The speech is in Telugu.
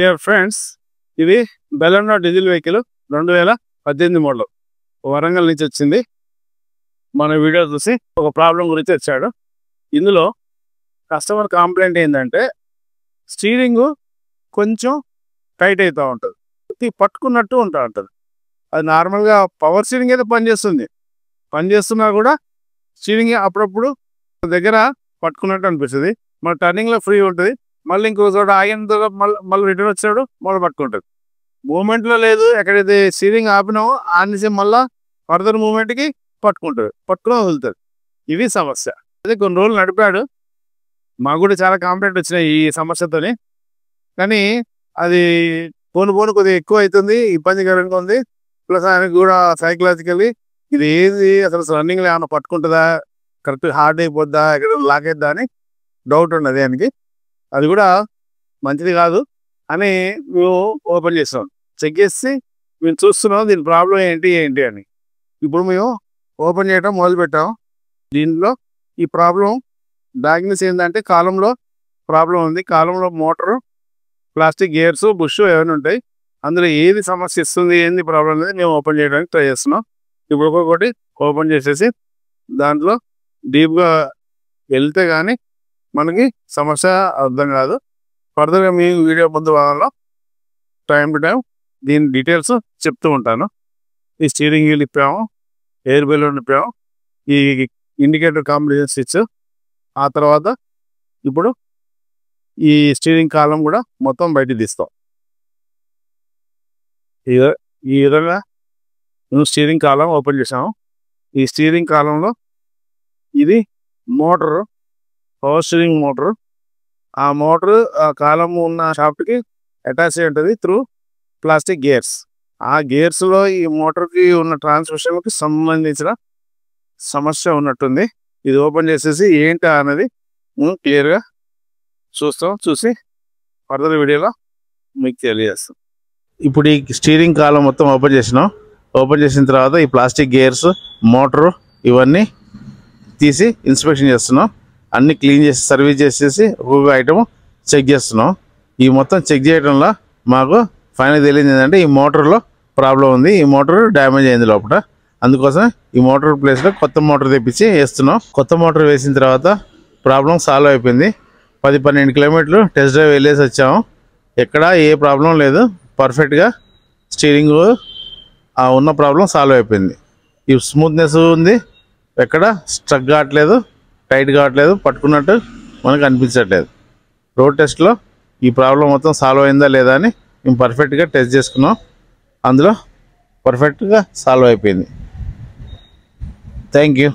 డియర్ ఫ్రెండ్స్, ఇది Baleno diesel vehicle 2018 model Warangal నుంచి వచ్చింది. మన వీడియో చూసి ఒక ప్రాబ్లం గురించి వచ్చాడు. ఇందులో కస్టమర్ కంప్లైంట్ ఏంటంటే స్టీరింగ్ కొంచెం టైట్ అవుతూ ఉంటుంది, పట్టుకున్నట్టు ఉంటా ఉంటుంది. అది నార్మల్గా పవర్ స్టీరింగ్ అయితే పనిచేస్తున్నా కూడా స్టీరింగ్ అప్పుడప్పుడు దగ్గర పట్టుకున్నట్టు అనిపిస్తుంది. మన టర్నింగ్లో ఫ్రీ ఉంటుంది, మళ్ళీ ఇంకో చోట ఆగిన తర్వాత మళ్ళీ రిటర్న్ వచ్చాడు మళ్ళీ పట్టుకుంటుంది. మూమెంట్లో లేదు, ఎక్కడైతే స్టీరింగ్ ఆపినామో ఆ నుంచి మళ్ళీ ఫర్దర్ మూమెంట్కి పట్టుకుని వదులుతుంది. ఇవి సమస్య. అదే కొన్ని రోజులు నడిపాడు, మాకు కూడా చాలా కంప్లైంట్ వచ్చినాయి ఈ సమస్యతోని. కానీ అది పోను కొద్దిగా ఎక్కువ అవుతుంది, ఇబ్బందికరంగా ఉంది. ప్లస్ ఆయనకు కూడా సైకలాజికల్లీ ఇది ఏది అసలు రన్నింగ్లో ఏమైనా పట్టుకుంటుందా, కరెక్ట్ హార్డ్ అయిపోద్దా, ఎక్కడ లాక్ అయిద్దా అని డౌట్ ఉన్నది ఆయనకి. అది కూడా మంచిది కాదు అని మేము ఓపెన్ చేస్తాం, చెక్ చేసి మేము చూస్తున్నాం దీని ప్రాబ్లం ఏంటి అని. ఇప్పుడు మేము ఓపెన్ చేయడం మొదలుపెట్టాం. దీంట్లో ఈ ప్రాబ్లం డయాగ్నోస్ ఏంటంటే కాలంలో ప్రాబ్లం ఉంది. కాలంలో మోటారు, ప్లాస్టిక్ గేర్స్, బుష్ ఏమైనా ఉంటాయి. అందులో ఏది సమస్య ఇస్తుంది, ఏంది ప్రాబ్లం అనేది మేము ఓపెన్ చేయడానికి ట్రై చేస్తున్నాం. ఇప్పుడు ఒక్కొక్కటి ఓపెన్ చేసేసి దాంట్లో డీప్గా వెళ్తే కానీ మనకి సమస్య అర్థం కాదు. ఫర్దర్గా మీ వీడియో ముందు భాగంలో టైం టు టైం దీని డీటెయిల్స్ చెప్తూ ఉంటాను. ఈ స్టీరింగ్ వీల్ ఇప్పాము, ఎయిర్ బెలూన్ ఇప్పాము, ఈ ఇండికేటర్ కాంబినేషన్ స్విచ్, ఆ తర్వాత ఇప్పుడు ఈ స్టీరింగ్ కాలం కూడా మొత్తం బయటికి తీస్తాం. ఈ విధంగా మేము స్టీరింగ్ కాలం ఓపెన్ చేసాము. ఈ స్టీరింగ్ కాలంలో ఇది మోటారు, పవర్ స్టీరింగ్ మోటారు. ఆ మోటారు ఆ కాలం ఉన్న షాఫ్ట్కి అటాచ్ అయి ఉంటుంది త్రూ ప్లాస్టిక్ గేర్స్. ఆ గేర్స్లో ఈ మోటార్కి ఉన్న ట్రాన్స్మిషన్కి సంబంధించిన సమస్య ఉన్నట్టుంది. ఇది ఓపెన్ చేసేసి ఏంటి అన్నది మేము క్లియర్గా చూసి ఫర్దర్ వీడియోలో మీకు తెలియజేస్తాం. ఇప్పుడు ఈ స్టీరింగ్ కాలం మొత్తం ఓపెన్ చేసినాం. ఓపెన్ చేసిన తర్వాత ఈ ప్లాస్టిక్ గేర్స్, మోటారు ఇవన్నీ తీసి ఇన్స్పెక్షన్ చేస్తున్నాం. అన్నీ క్లీన్ చేసి సర్వీస్ చేసేసి ఒక్కొక్క ఐటమ్ చెక్ చేస్తున్నాం. ఈ మొత్తం చెక్ చేయడంలో మాకు ఫైనల్ తెలియదు ఏంటంటే ఈ మోటార్లో ప్రాబ్లం ఉంది, ఈ మోటార్ డ్యామేజ్ అయింది లోపల. అందుకోసం ఈ మోటార్ ప్లేస్లో కొత్త మోటార్ తెప్పించి వేస్తున్నాం. కొత్త మోటార్ వేసిన తర్వాత ప్రాబ్లం సాల్వ్ అయిపోయింది. 10-12 కిలోమీటర్లు టెస్ట్ డ్రైవ్ వెళ్ళేసి వచ్చాము. ఎక్కడ ఏ ప్రాబ్లం లేదు, పర్ఫెక్ట్గా స్టీరింగ్ ఉన్న ప్రాబ్లం సాల్వ్ అయిపోయింది. ఈ స్మూత్నెస్ ఉంది, ఎక్కడ స్ట్రక్ కావట్లేదు, టైట్ కావట్లేదు, పట్టుకున్నట్టు మనకు అనిపించట్లేదు. రోడ్ టెస్ట్లో ఈ ప్రాబ్లం మొత్తం సాల్వ్ అయిందా లేదా అని మేము పర్ఫెక్ట్గా టెస్ట్ చేసుకున్నాం. అందులో పర్ఫెక్ట్గా సాల్వ్ అయిపోయింది. Thank you.